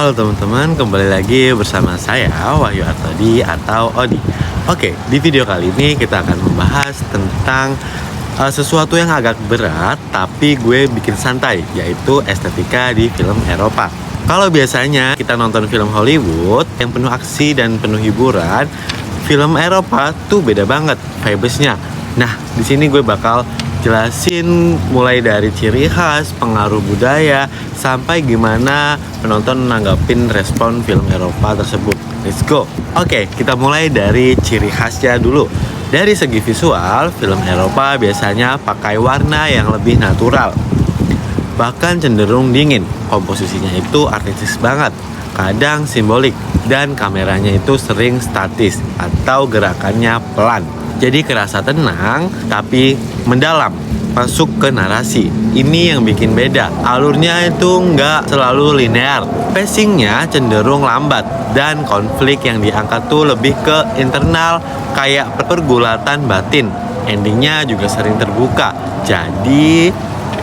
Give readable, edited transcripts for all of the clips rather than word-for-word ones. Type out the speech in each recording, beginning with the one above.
Halo teman-teman, kembali lagi bersama saya Wahyu Artodi atau Odi. Oke, di video kali ini kita akan membahas tentang sesuatu yang agak berat tapi gue bikin santai, yaitu estetika di film Eropa. Kalau biasanya kita nonton film Hollywood yang penuh aksi dan penuh hiburan, film Eropa tuh beda banget vibes-nya. Nah, di sini gue bakal jelasin mulai dari ciri khas, pengaruh budaya, sampai gimana penonton nanggapin respon film Eropa tersebut. Let's go. Oke, kita mulai dari ciri khasnya dulu. Dari segi visual, film Eropa biasanya pakai warna yang lebih natural, bahkan cenderung dingin. Komposisinya itu artistis banget, kadang simbolik, dan kameranya itu sering statis atau gerakannya pelan. Jadi kerasa tenang tapi mendalam, masuk ke narasi. Ini yang bikin beda. Alurnya itu nggak selalu linear, pacingnya cenderung lambat, dan konflik yang diangkat tuh lebih ke internal, kayak pergulatan batin. Endingnya juga sering terbuka, jadi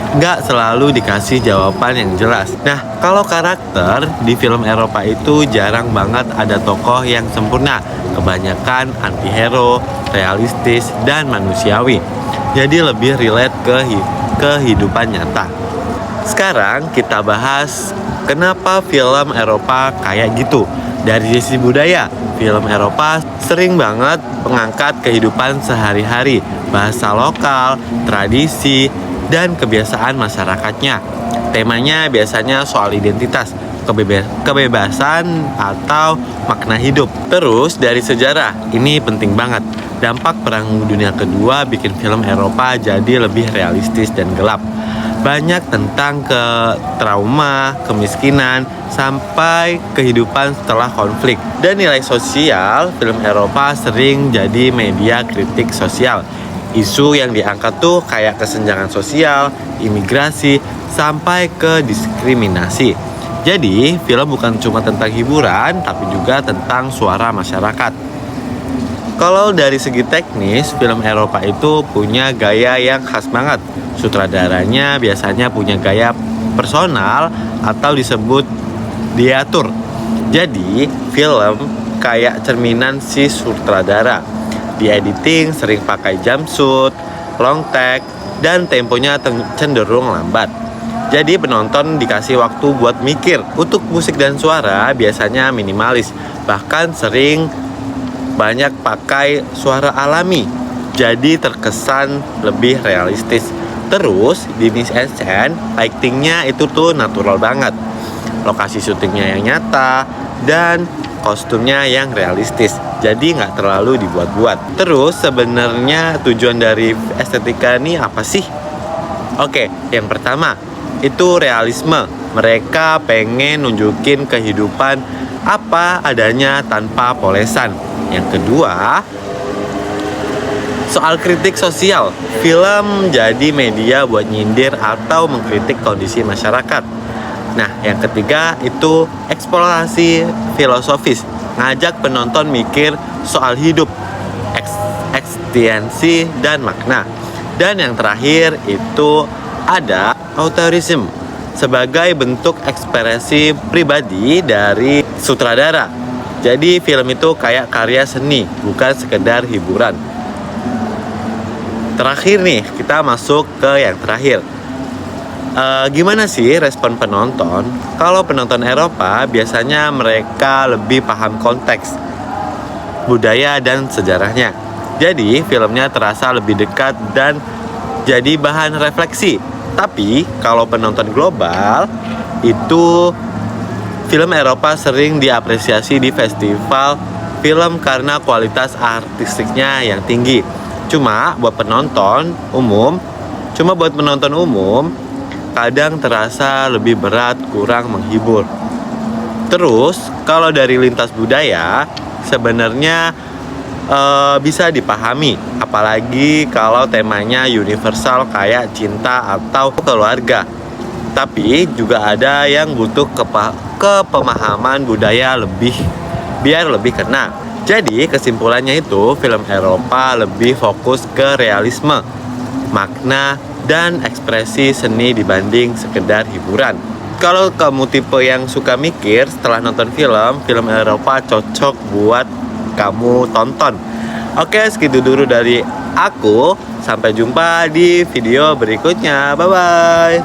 nggak selalu dikasih jawaban yang jelas. Nah, kalau karakter di film Eropa itu jarang banget ada tokoh yang sempurna. Kebanyakan anti-hero, realistis, dan manusiawi. Jadi lebih relate ke kehidupan nyata. Sekarang kita bahas kenapa film Eropa kayak gitu. Dari sisi budaya, film Eropa sering banget mengangkat kehidupan sehari-hari, bahasa lokal, tradisi, dan kebiasaan masyarakatnya. Temanya biasanya soal identitas, kebebasan, atau makna hidup. Terus dari sejarah, ini penting banget. Dampak Perang Dunia Kedua bikin film Eropa jadi lebih realistis dan gelap. Banyak tentang trauma, kemiskinan, sampai kehidupan setelah konflik. Dan nilai sosial, film Eropa sering jadi media kritik sosial. Isu yang diangkat tuh kayak kesenjangan sosial, imigrasi, sampai ke diskriminasi. Jadi, film bukan cuma tentang hiburan, tapi juga tentang suara masyarakat. Kalau dari segi teknis, film Eropa itu punya gaya yang khas banget. Sutradaranya biasanya punya gaya personal atau disebut diatur. Jadi, film kayak cerminan si sutradara. Di editing sering pakai jumpsuit, long take, dan temponya cenderung lambat. Jadi penonton dikasih waktu buat mikir. Untuk musik dan suara biasanya minimalis, bahkan sering banyak pakai suara alami. Jadi terkesan lebih realistis. Terus di mise en scène, lightingnya itu tuh natural banget. Lokasi syutingnya yang nyata dan kostumnya yang realistis. Jadi nggak terlalu dibuat-buat. Terus sebenarnya tujuan dari estetika ini apa sih? Oke, yang pertama itu realisme. Mereka pengen nunjukin kehidupan apa adanya tanpa polesan. Yang kedua, soal kritik sosial. Film jadi media buat nyindir atau mengkritik kondisi masyarakat. Nah, yang ketiga itu eksplorasi filosofis. Ngajak penonton mikir soal hidup, eksistensi, dan makna. Dan yang terakhir itu ada autorism sebagai bentuk ekspresi pribadi dari sutradara. Jadi film itu kayak karya seni, bukan sekedar hiburan. Terakhir nih, kita masuk ke yang terakhir. Gimana sih respon penonton? Kalau penonton Eropa, biasanya mereka lebih paham konteks, budaya, dan sejarahnya. Jadi filmnya terasa lebih dekat dan jadi bahan refleksi. Tapi kalau penonton global, itu film Eropa sering diapresiasi di festival film karena kualitas artistiknya yang tinggi. Cuma buat penonton umum, kadang terasa lebih berat, kurang menghibur. Terus kalau dari lintas budaya, sebenarnya bisa dipahami, apalagi kalau temanya universal kayak cinta atau keluarga. Tapi juga ada yang butuh kepemahaman budaya biar lebih kena. Jadi kesimpulannya itu film Eropa lebih fokus ke realisme, makna, dan ekspresi seni dibanding sekedar hiburan. kalau kamu tipe yang suka mikir setelah nonton film Eropa cocok buat kamu tonton. Oke, segitu dulu dari aku. Sampai jumpa di video berikutnya. Bye bye.